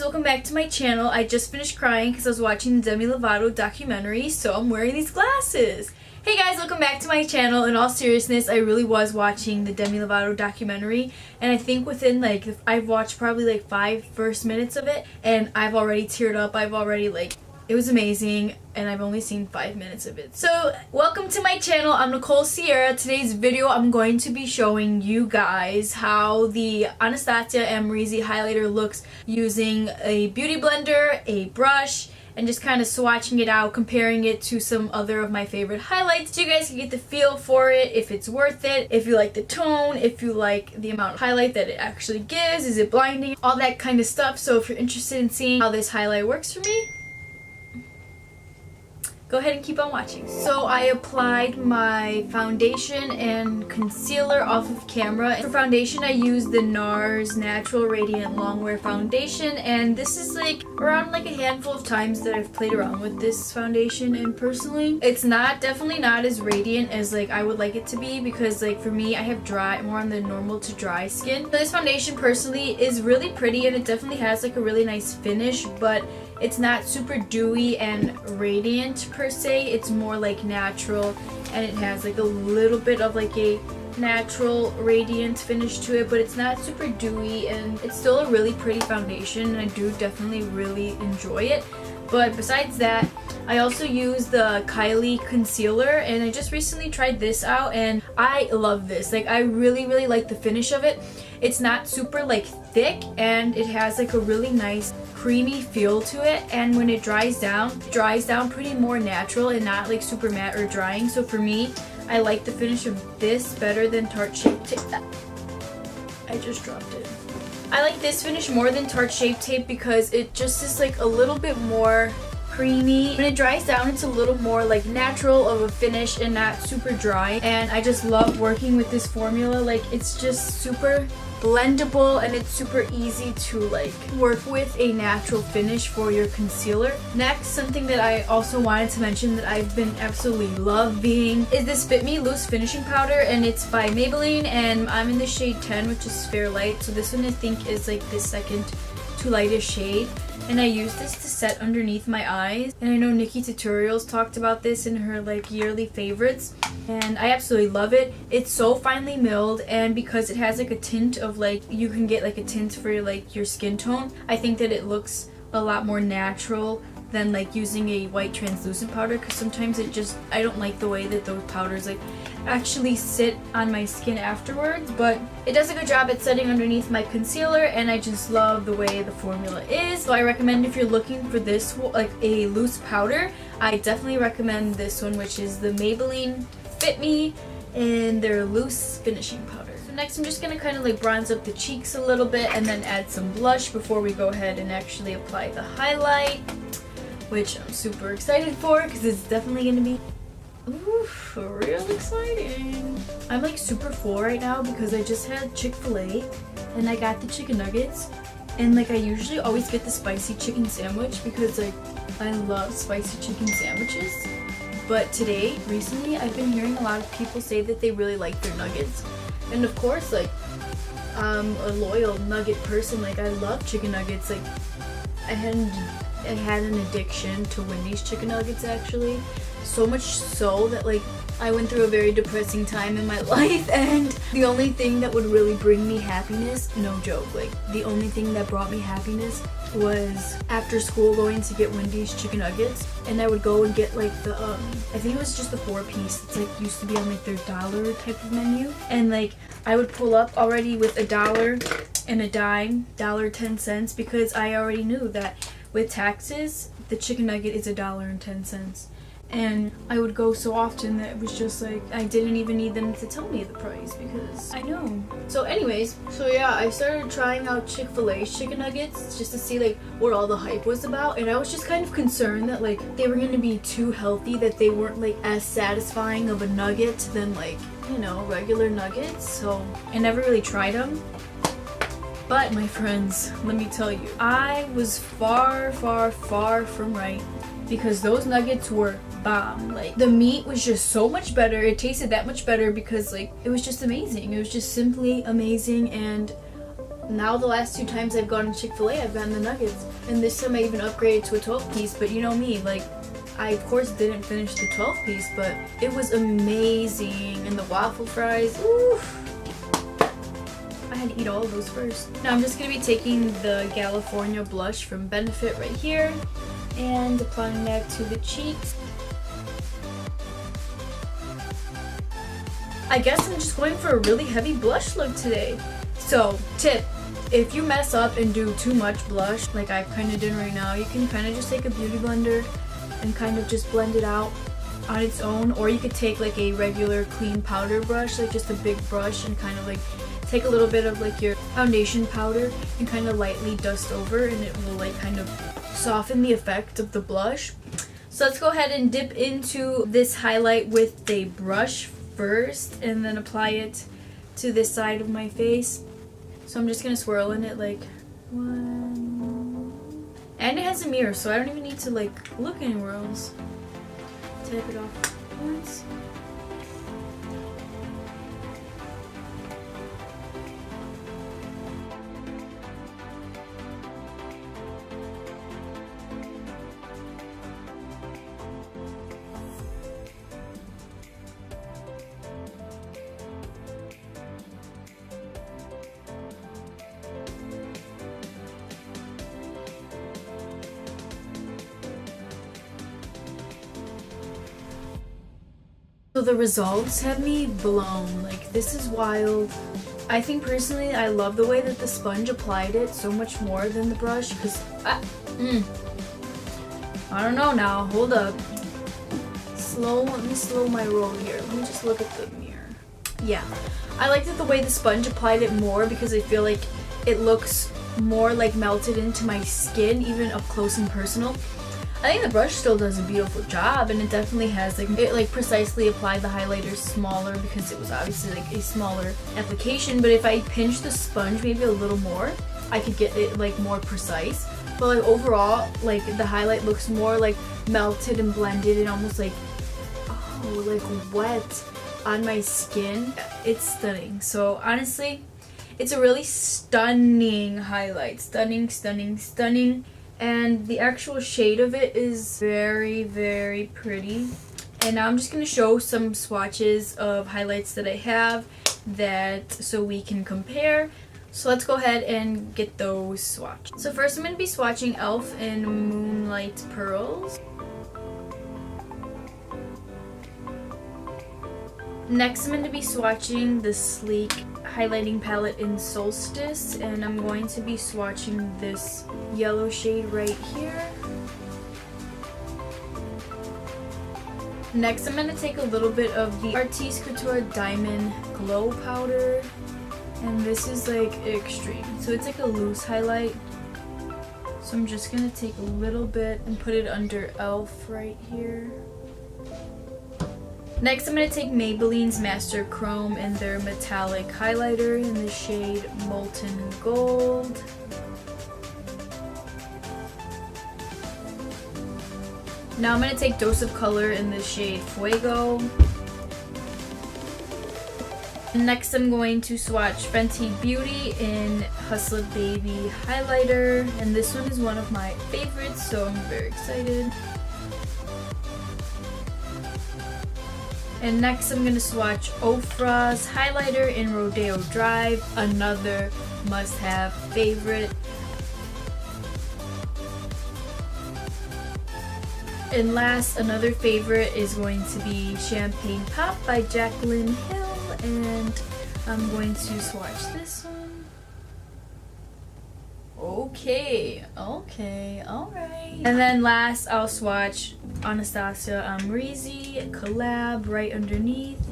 welcome back to my channel. I just finished crying because I was watching the Demi Lovato documentary, so I'm wearing these glasses. Hey guys, welcome back to my channel. In all seriousness, I really was watching the Demi Lovato documentary, and I think within I've watched probably 5 first minutes of it, and I've already teared up. I've already it was amazing, and I've only seen 5 minutes of it. So, welcome to my channel. I'm Nicole Sierra. Today's video, I'm going to be showing you guys how the Anastasia Amrezy highlighter looks using a beauty blender, a brush, and just kind of swatching it out, comparing it to some other of my favorite highlights, so you guys can get the feel for it, if it's worth it, if you like the tone, if you like the amount of highlight that it actually gives, is it blinding, all that kind of stuff. So if you're interested in seeing how this highlight works for me, go ahead and keep on watching. So I applied my foundation and concealer off of camera. For foundation, I used the NARS Natural Radiant Longwear Foundation, and this is around a handful of times that I've played around with this foundation, and personally, it's definitely not as radiant as I would like it to be, because for me, I have more on the normal to dry skin. So this foundation personally is really pretty, and it definitely has a really nice finish, but it's not super dewy and radiant per se. It's more natural, and it has a little bit of a natural radiant finish to it, but it's not super dewy, and it's still a really pretty foundation, and I do definitely really enjoy it. But besides that, I also use the Kylie concealer, and I just recently tried this out, and I love this. I really like the finish of it. It's not super thick, and it has a really nice creamy feel to it, and when it dries down pretty more natural and not super matte or drying. So for me, I like the finish of this better than Tarte Shape Tape. I just dropped it. I like this finish more than Tarte Shape Tape because it just is a little bit more creamy. When it dries down, it's a little more natural of a finish and not super dry, and I just love working with this formula. It's just super blendable, and it's super easy to work with a natural finish for your concealer. Next, something that I also wanted to mention that I've been absolutely loving is this Fit Me Loose Finishing Powder, and it's by Maybelline, and I'm in the shade 10, which is Fair Light. So this one I think is the second to lightest shade, and I use this to set underneath my eyes. And I know Nikki Tutorials talked about this in her yearly favorites, and I absolutely love it. It's so finely milled, and because it has a tint of you can get a tint for your skin tone, I think that it looks a lot more natural than using a white translucent powder, because sometimes I don't like the way that those powders actually sit on my skin afterwards. But it does a good job at setting underneath my concealer, and I just love the way the formula is. So I recommend, if you're looking for this a loose powder, I definitely recommend this one, which is the Maybelline Fit Me in their loose finishing powder. So next, I'm just gonna kind of bronze up the cheeks a little bit, and then add some blush before we go ahead and actually apply the highlight, which I'm super excited for because it's definitely gonna be real exciting. I'm super full right now because I just had Chick-fil-A, and I got the chicken nuggets, and I usually always get the spicy chicken sandwich because I love spicy chicken sandwiches. But recently, I've been hearing a lot of people say that they really like their nuggets, and of course, I'm a loyal nugget person. I love chicken nuggets. I had an addiction to Wendy's chicken nuggets, actually. So much so that I went through a very depressing time in my life, and the only thing that would really bring me happiness, no joke, the only thing that brought me happiness was after school going to get Wendy's chicken nuggets. And I would go and get the I think it was just the 4-piece. It's used to be on their dollar type of menu, and I would pull up already with $1 and a dime, $1.10, because I already knew that with taxes the chicken nugget is $1.10. And I would go so often that it was just I didn't even need them to tell me the price because I know. So anyways, yeah, I started trying out Chick-fil-A's chicken nuggets just to see what all the hype was about, and I was just kind of concerned that they were going to be too healthy, that they weren't as satisfying of a nugget than regular nuggets. So I never really tried them. But my friends, let me tell you, I was far from right, because those nuggets were bomb. The meat was just so much better. It tasted that much better because it was just amazing. It was just simply amazing, and Now the last 2 times I've gone to Chick-fil-A, I've gotten the nuggets. And this time I even upgraded to a 12-piece, but you know me, like, I of course didn't finish the 12-piece, but it was amazing. And the waffle fries, oof. I had to eat all of those first. Now I'm just gonna be taking the California blush from Benefit right here and applying that to the cheeks. I guess I'm just going for a really heavy blush look today. So, tip, if you mess up and do too much blush, like I kind of did right now, you can kind of just take a beauty blender and kind of just blend it out on its own, or you could take like a regular clean powder brush, like just a big brush, and kind of like take a little bit of like your foundation powder and kind of lightly dust over, and it will like kind of soften the effect of the blush. So let's go ahead and dip into this highlight with a brush first and then apply it to this side of my face. So I'm just gonna swirl in it like 1, and it has a mirror, so I don't even need to like look anywhere else. Tap it off once. So the results have me blown. Like, this is wild. I think personally I love the way that the sponge applied it so much more than the brush, because I don't know now. Hold up. Let me slow my roll here. Let me just look at the mirror. Yeah. I liked it the way the sponge applied it more, because I feel like it looks more like melted into my skin, even up close and personal. I think the brush still does a beautiful job, and it definitely has like it like precisely applied the highlighter smaller, because it was obviously like a smaller application. But if I pinch the sponge maybe a little more, I could get it like more precise. But like overall, like the highlight looks more like melted and blended and almost like like wet on my skin. It's stunning. So honestly, it's a really stunning highlight. Stunning, stunning, stunning. And the actual shade of it is very, very pretty. And now I'm just going to show some swatches of highlights that I have, so we can compare. So let's go ahead and get those swatches. So first I'm going to be swatching e.l.f. in Moonlight Pearls. Next I'm going to be swatching the Sleek highlighting palette in Solstice, and I'm going to be swatching this yellow shade right here. Next I'm going to take a little bit of the Artiste Couture Diamond Glow Powder, and this is like extreme, so it's like a loose highlight. So I'm just going to take a little bit and put it under e.l.f. right here. Next, I'm going to take Maybelline's Master Chrome and their metallic highlighter in the shade Molten Gold. Now I'm going to take Dose of Color in the shade Fuego. Next, I'm going to swatch Fenty Beauty in Hustler Baby highlighter, and this one is one of my favorites, so I'm very excited. And next I'm going to swatch Ofra's highlighter in Rodeo Drive, another must-have favorite. And last, another favorite is going to be Champagne Pop by Jaclyn Hill, and I'm going to swatch this one. Okay, alright. And then last, I'll swatch Anastasia Amrezy collab right underneath.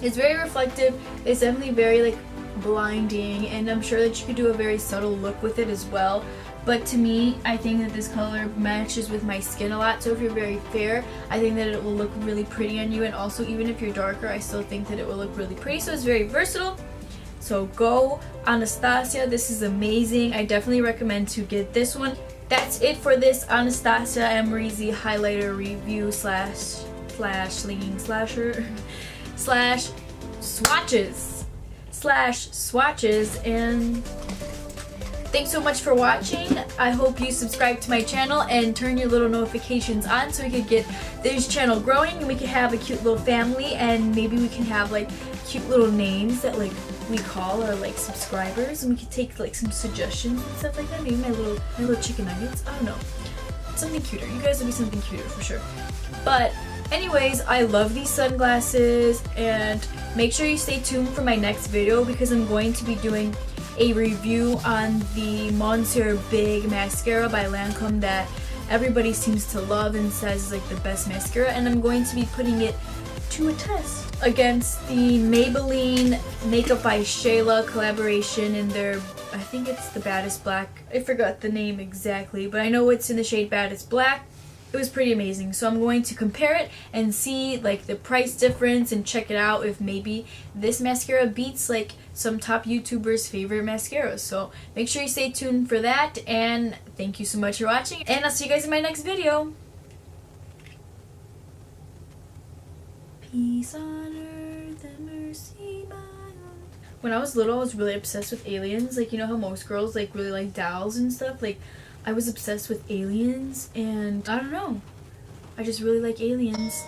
It's very reflective. It's definitely very like blinding, and I'm sure that you could do a very subtle look with it as well. But to me, I think that this color matches with my skin a lot. So if you're very fair, I think that it will look really pretty on you. And also, even if you're darker, I still think that it will look really pretty. So it's very versatile. So go Anastasia. This is amazing. I definitely recommend to get this one. That's it for this Anastasia Amrezy highlighter review slash slash slinging slasher slash swatches and thanks so much for watching. I hope you subscribe to my channel and turn your little notifications on so we could get this channel growing and we could have a cute little family, and maybe we can have like cute little names that like we call our like subscribers, and we could take like some suggestions and stuff like that. Maybe my little chicken nuggets. I don't know. Something cuter. You guys will be something cuter for sure. But anyways, I love these sunglasses, and make sure you stay tuned for my next video because I'm going to be doing a review on the Monsieur Big mascara by Lancome that everybody seems to love and says is like the best mascara, and I'm going to be putting it to a test against the Maybelline Makeup by Shayla collaboration in their, I think it's the Baddest Black. I forgot the name exactly, but I know it's in the shade Baddest Black. It was pretty amazing, so I'm going to compare it and see like the price difference and check it out if maybe this mascara beats like some top YouTubers' favorite mascaras. So make sure you stay tuned for that, and thank you so much for watching, and I'll see you guys in my next video. Peace on earth and mercy by on. When I was little, I was really obsessed with aliens. Like, you know how most girls like really like dolls and stuff? Like, I was obsessed with aliens, and I don't know. I just really like aliens.